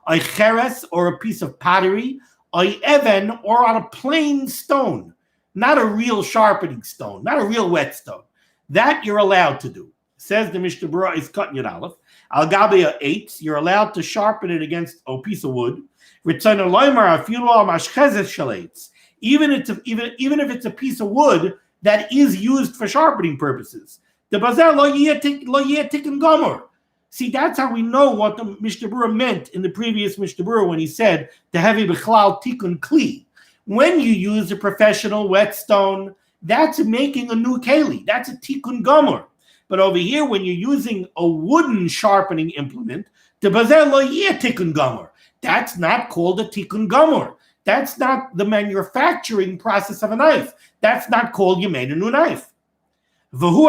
a cheres, or a piece of pottery, a even, or on a plain stone, not a real sharpening stone, not a real whetstone. That you're allowed to do. Says the Mishnah Berurah is cutting it aleph. Al gabe eitz, you're allowed to sharpen it against a piece of wood. Even if it's a piece of wood that is used for sharpening purposes. See, that's how we know what the Mishnah Berurah meant in the previous Mishnah Berurah when he said the heavy bichlal tikun kli. When you use a professional whetstone, that's making a new keli. That's a tikun gomer. But over here, when you're using a wooden sharpening implement, the bazel lo yeh tikun gomer. That's not called a tikkun gomer. That's not the manufacturing process of a knife. That's not called you made a new knife. You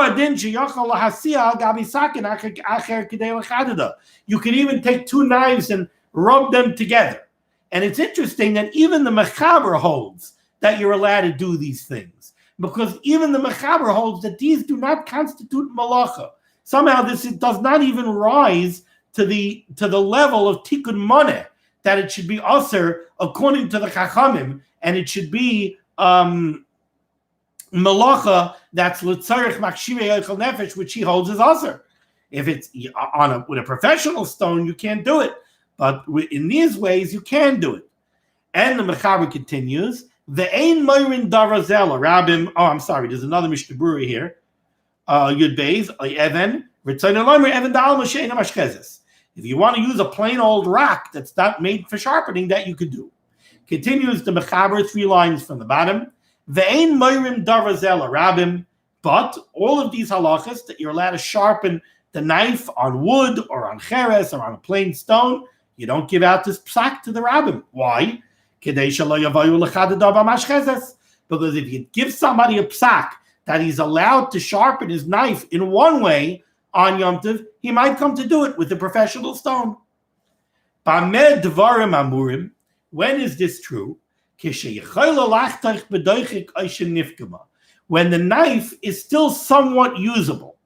can even take two knives and rub them together. And it's interesting that even the mechaber holds that you're allowed to do these things. Because even the mechaber holds that these do not constitute melachah. Somehow this does not even rise to the level of tikkun moneh, that it should be aser according to the Chachamim, and it should be melachah that's l'tzarich makshirei ochel nefesh, which he holds as aser. If it's with a professional stone, you can't do it, but in these ways you can do it. And the Mechaber continues, ve'ein moirin darazel rabim. Oh, I'm sorry. There's another Mishnah Berurah here. Yud beis even ritzayna lomer even da'al mosheina mashchezes. If you want to use a plain old rock that's not made for sharpening, that you could do. Continues the Mechaber, 3 lines from the bottom. Ve'ein moirim darazel rabim. But all of these halachas that you're allowed to sharpen the knife on wood or on cheres or on a plain stone, you don't give out this psak to the rabbim. Why? Because if you give somebody a psak that he's allowed to sharpen his knife in one way on Yom Tov, he might come to do it with a professional stone. When is this true? When the knife is still somewhat usable.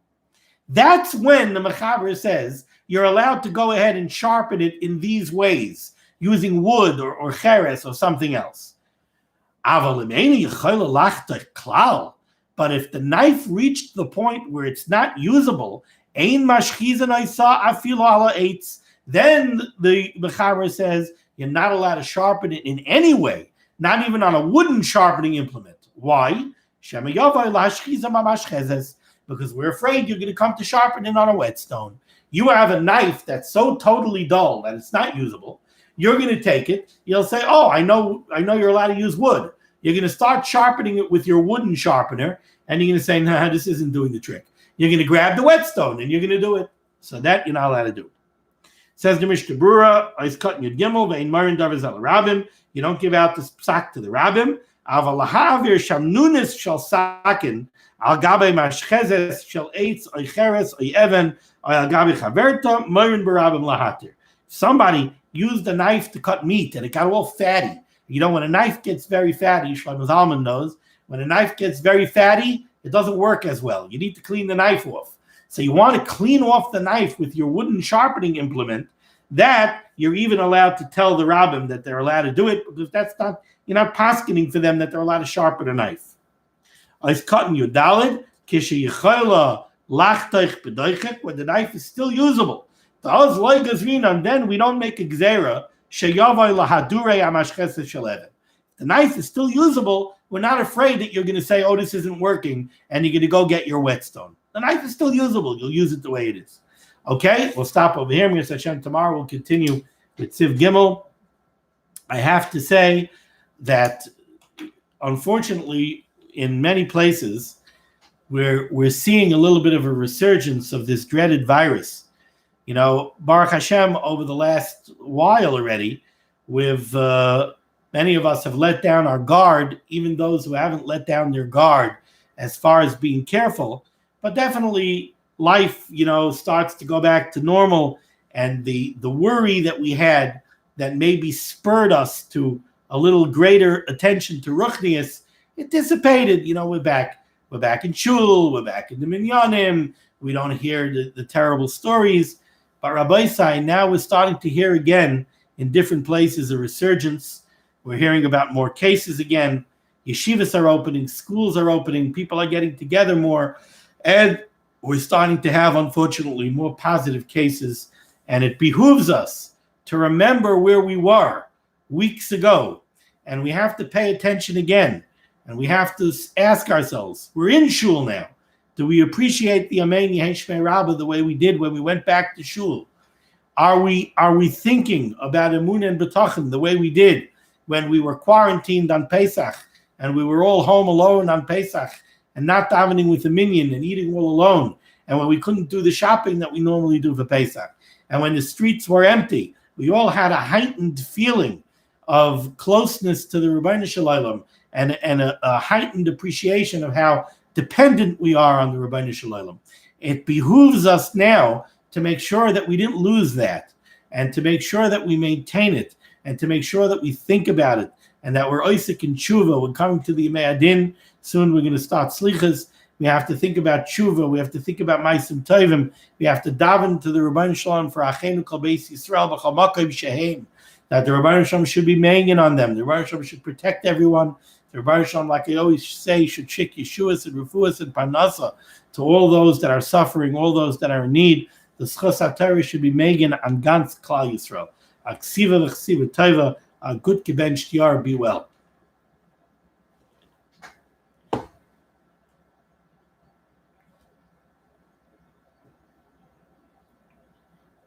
That's when the Mechaber says you're allowed to go ahead and sharpen it in these ways, using wood or cheres or something else. But if the knife reached the point where it's not usable, then the Mechaber says you're not allowed to sharpen it in any way, not even on a wooden sharpening implement. Why? Because we're afraid you're going to come to sharpen it on a whetstone. You have a knife that's so totally dull that it's not usable. You're going to take it. You'll say, oh, I know you're allowed to use wood. You're going to start sharpening it with your wooden sharpener, and you're going to say, nah, this isn't doing the trick. You're going to grab the whetstone, and you're going to do it. So that you're not allowed to do. Says the Mishnah Berurah, is cutting your gimel, ve'in marin darazel rabim. You don't give out this psak to the rabbim. Aval lahavir shamnunis shall sakin. Al gabe mashchezes shel eitz oy cheres oy even oy al gabe chaverta moirin barabim lahatir. Somebody used a knife to cut meat and it got all fatty. You know, when a knife gets very fatty, Shlomo Zalman knows, when a knife gets very fatty, it doesn't work as well. You need to clean the knife off. So you want to clean off the knife with your wooden sharpening implement. That you're even allowed to tell the rabbim that they're allowed to do it, because that's not, you're not paskening for them that they're allowed to sharpen a knife. It's cutting you dalid, when the knife is still usable. And then we don't make a gzera. The knife is still usable. We're not afraid that you're going to say, oh, this isn't working, and you're going to go get your whetstone. The knife is still usable. You'll use it the way it is. Okay, we'll stop over here. Tomorrow we'll continue with Siv Gimel. I have to say that, unfortunately, in many places, we're seeing a little bit of a resurgence of this dreaded virus. You know, Baruch Hashem, over the last while already, many of us have let down our guard, even those who haven't let down their guard as far as being careful. But definitely life, starts to go back to normal, and the worry that we had that maybe spurred us to a little greater attention to Ruchnius, it dissipated. We're back. We're back in shul. We're back in the minyanim. We don't hear the terrible stories. But Rabbi Sai, now we're starting to hear again in different places a resurgence. We're hearing about more cases again. Yeshivas are opening, schools are opening, people are getting together more, and we're starting to have, unfortunately, more positive cases. And it behooves us to remember where we were weeks ago. And we have to pay attention again. And we have to ask ourselves, we're in shul now. Do we appreciate the Amen Yehi Shmei Rabbah the way we did when we went back to shul? Are we thinking about Emunah and B'tachon the way we did when we were quarantined on Pesach and we were all home alone on Pesach and not davening with the minyan and eating all alone, and when we couldn't do the shopping that we normally do for Pesach, and when the streets were empty, we all had a heightened feeling of closeness to the Ribbono Shel Olam and a heightened appreciation of how dependent we are on the Ribbono Shel Olam. It behooves us now to make sure that we didn't lose that, and to make sure that we maintain it, and to make sure that we think about it, and that we're oisik in tshuva. We're coming to the Yemei Adin. Soon we're going to start slichas. We have to think about tshuva. We have to think about ma'asim tovim. We have to daven to the Ribbono Shel Olam for Achenu Kol Beis Yisrael b'chol makom shehem, that the Ribbono Shel Olam should be manging on them. The Ribbono Shel Olam should protect everyone. The Ribbono Shel Olam, like I always say, should shik Yeshuas and Refuas and Parnasa to all those that are suffering, all those that are in need. The schos HaTorah should be manging on ganz Klal Yisrael. Aksiva v'chsiva tova, a good gebenched yar, be well.